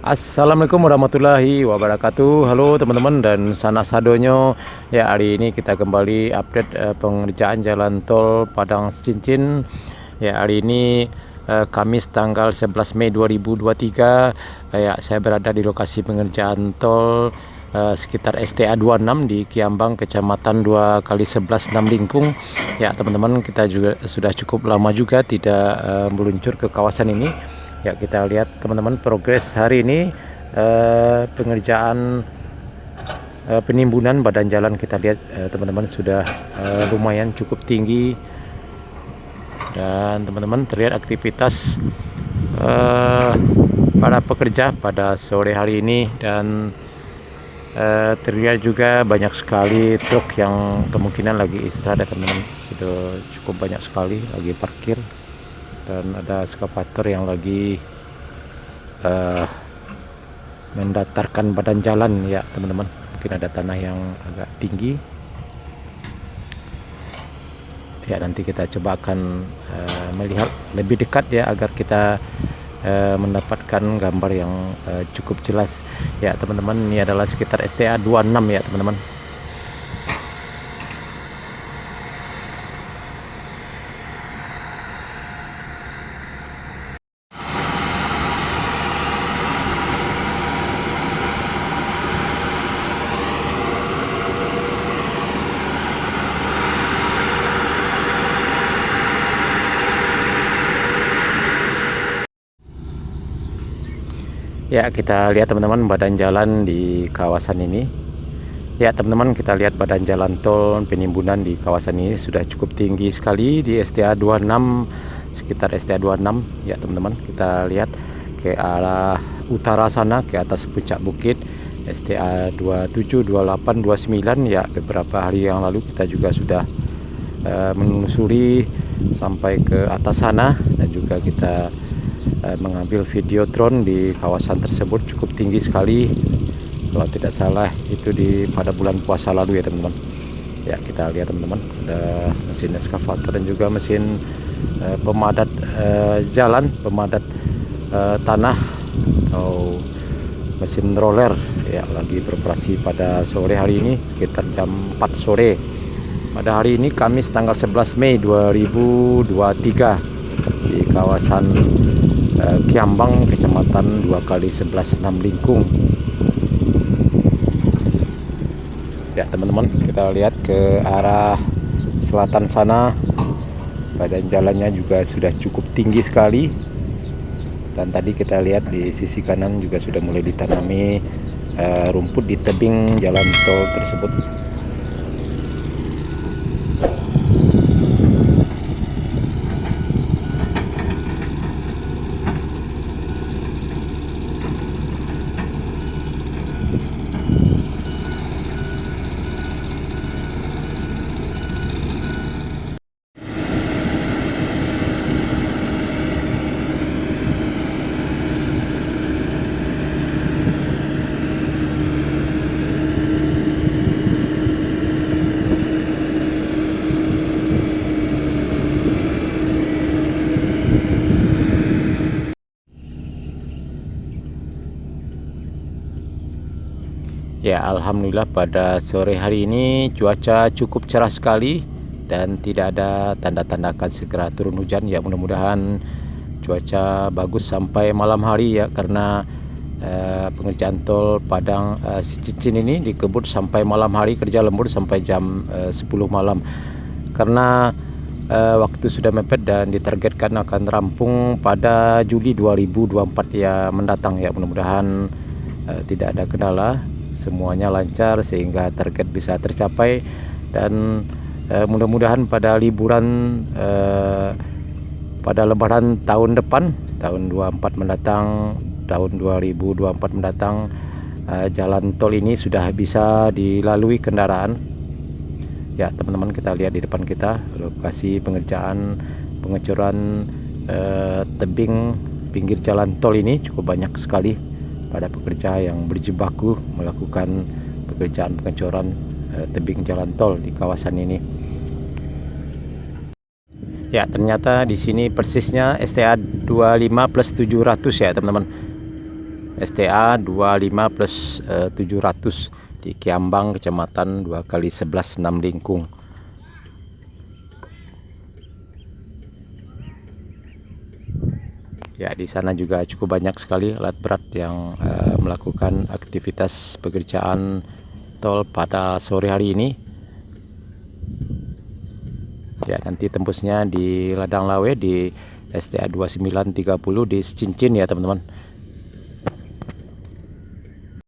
Assalamualaikum warahmatullahi wabarakatuh. Halo teman-teman dan sanak sadonyo. Ya, hari ini kita kembali update pengerjaan jalan tol Padang Cincin. Ya, hari ini Kamis tanggal 11 Mei 2023. Ya, saya berada di lokasi pengerjaan tol sekitar STA 26 di Kiambang, Kecamatan 2 kali 11 6 Lingkung. Ya, teman-teman, kita juga sudah cukup lama juga tidak meluncur ke kawasan ini. Ya, kita lihat teman-teman progres hari ini pengerjaan penimbunan badan jalan. Kita lihat teman-teman sudah lumayan cukup tinggi, dan teman-teman terlihat aktivitas para pekerja pada sore hari ini, dan terlihat juga banyak sekali truk yang kemungkinan lagi istirahat ya teman-teman. Sudah cukup banyak sekali lagi parkir, dan ada eskavator yang lagi mendatarkan badan jalan ya teman-teman. Mungkin ada tanah yang agak tinggi ya, nanti kita coba akan melihat lebih dekat ya, agar kita mendapatkan gambar yang cukup jelas ya teman-teman. Ini adalah sekitar STA 26 ya teman-teman. Ya, kita lihat teman-teman badan jalan di kawasan ini. Ya teman-teman, kita lihat badan jalan tol penimbunan di kawasan ini sudah cukup tinggi sekali di STA 26, sekitar STA 26 ya teman-teman. Kita lihat ke arah utara sana, ke atas puncak bukit STA 27, 28, 29 ya. Beberapa hari yang lalu kita juga sudah menelusuri sampai ke atas sana, dan juga kita mengambil video drone di kawasan tersebut. Cukup tinggi sekali, kalau tidak salah itu pada bulan puasa lalu ya teman-teman. Ya, kita lihat teman-teman, ada mesin eskavator dan juga mesin pemadat jalan, pemadat tanah atau mesin roller ya, lagi beroperasi pada sore hari ini sekitar jam 4 sore pada hari ini Kamis tanggal 11 Mei 2023 di kawasan Kiambang, Kecamatan 2 kali 11 6 Lingkung. Ya teman-teman, kita lihat ke arah selatan sana, badan jalannya juga sudah cukup tinggi sekali, dan tadi kita lihat di sisi kanan juga sudah mulai ditanami rumput di tebing jalan tol tersebut. Ya, alhamdulillah pada sore hari ini cuaca cukup cerah sekali, dan tidak ada tanda-tanda akan segera turun hujan ya. Mudah-mudahan cuaca bagus sampai malam hari ya, karena pengerjaan tol Padang Cincin ini dikebut sampai malam hari, kerja lembur sampai jam 10 malam, karena waktu sudah mepet dan ditargetkan akan rampung pada Juli 2024 ya mendatang ya. Mudah-mudahan tidak ada kendala, semuanya lancar sehingga target bisa tercapai, dan mudah-mudahan pada liburan pada lebaran tahun depan, tahun 24 mendatang, tahun 2024 mendatang, jalan tol ini sudah bisa dilalui kendaraan ya teman-teman. Kita lihat di depan kita lokasi pengerjaan pengecoran tebing pinggir jalan tol ini cukup banyak sekali pada pekerja yang berjibaku melakukan pekerjaan pengecoran tebing jalan tol di kawasan ini. Ya, ternyata di sini persisnya STA 25 plus 700 ya teman-teman. STA 25 plus 700 di Kiambang, kecamatan 2x11 6 Lingkung. Ya, di sana juga cukup banyak sekali alat berat yang melakukan aktivitas pekerjaan tol pada sore hari ini. Ya, nanti tembusnya di Ladang Lawe di STA 2930 di Cincin ya teman-teman.